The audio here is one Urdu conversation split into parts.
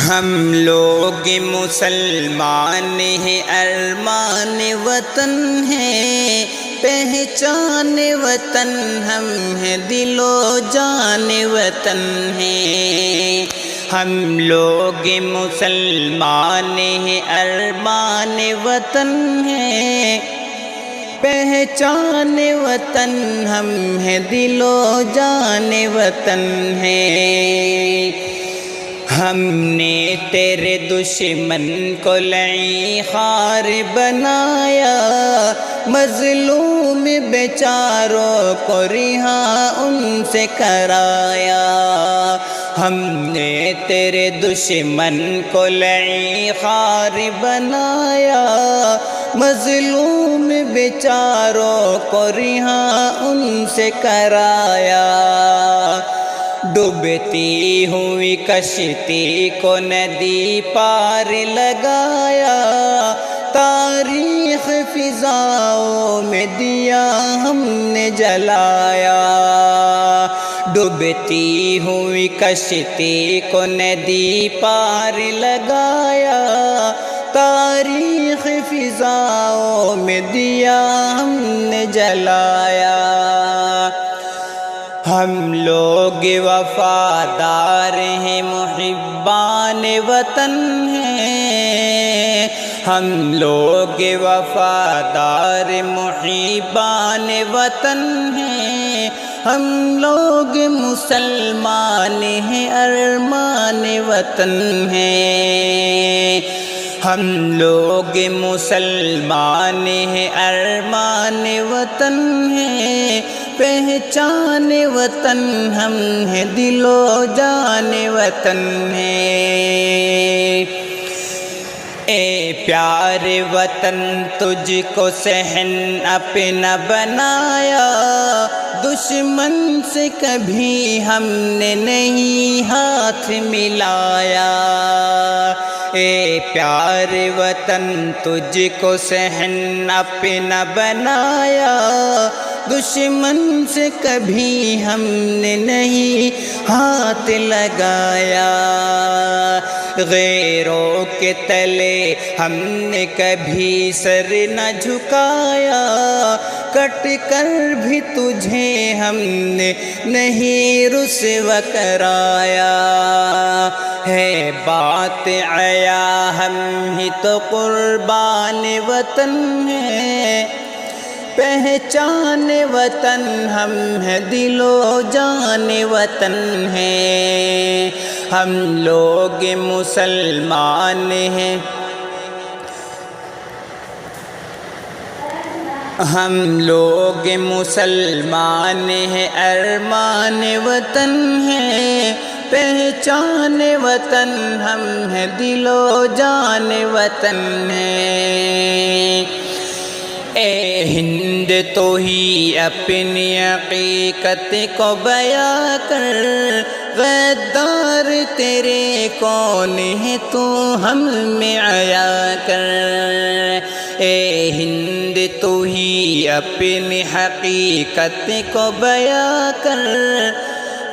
ہم لوگ مسلمان ہیں، ارمان وطن ہے، پہچان وطن ہم ہیں، دل و جان وطن ہے۔ ہم لوگ مسلمان ہیں، ارمان وطن ہے، پہچان وطن ہم ہیں، دل و جان وطن ہے۔ ہم نے تیرے دشمن کو لعین خوار بنایا، مظلوم بیچاروں کو رہا ان سے کرایا۔ ہم نے تیرے دشمن کو لعین خوار بنایا، مظلوم بیچاروں کو رہا ان سے کرایا۔ ڈوبتی ہوئی کشتی کو ندی پار لگایا، تاریخ فضاؤں میں دیا ہم نے جلایا۔ ڈوبتی ہوئی کشتی کو ندی پار لگایا، تاریخ فضاؤں میں دیا ہم نے جلایا۔ ہم لوگ وفادار ہیں، محبان وطن ہیں، ہم لوگ وفادار محبان وطن ہیں، ہم لوگ مسلمان ہیں، ارمان وطن ہیں۔ ہم لوگ مسلمان ہیں، ارمان وطن ہیں، پہچان وطن ہم ہیں، دل و جان وطن ہے۔ اے پیارے وطن تجھ کو صحن اپنا بنایا، دشمن سے کبھی ہم نے نہیں ہاتھ ملایا۔ اے پیارے وطن تجھ کو صحن اپنا بنایا، دشمن سے کبھی ہم نے نہیں ہاتھ لگایا۔ غیروں کے تلے ہم نے کبھی سر نہ جھکایا، کٹ کر بھی تجھے ہم نے نہیں رسوا کرایا۔ ہے بات عیا ہم ہی تو قربان وطن ہیں، پہچان وطن ہم ہیں، دل و جان وطن ہیں۔ ہم لوگ مسلمان ہیں، ہم لوگ مسلمان ہیں، ارمان وطن ہے، پہچان وطن ہم ہیں، دل و جان وطن ہے۔ اے ہند تو ہی اپنی حقیقت کو بیاں کر، غدار تیرے کون ہے تو ہم میں عیا کر۔ اے ہند تو ہی اپنی حقیقت کو بیاں کر،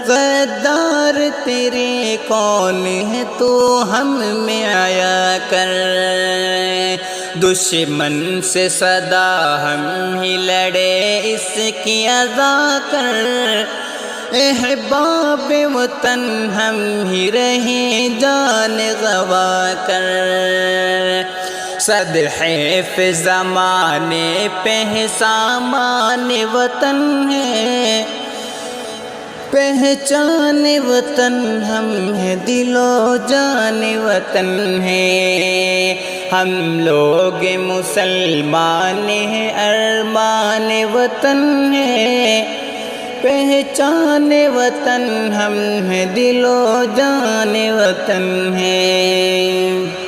غدار تیرے کون ہے تو ہم میں عیا کر۔ دشمن سے صدا ہم ہی لڑے اس کی ادا کر، احباب وطن ہم ہی رہیں جان گوا کر۔ صد حیف زمانے پہ سامان وطن ہے، پہچان وطن ہم ہیں، دل و جان وطن ہے۔ ہم لوگ مسلمان ہیں، ارمان وطن ہے، پہچان وطن ہم ہیں، دل و جان وطن ہے۔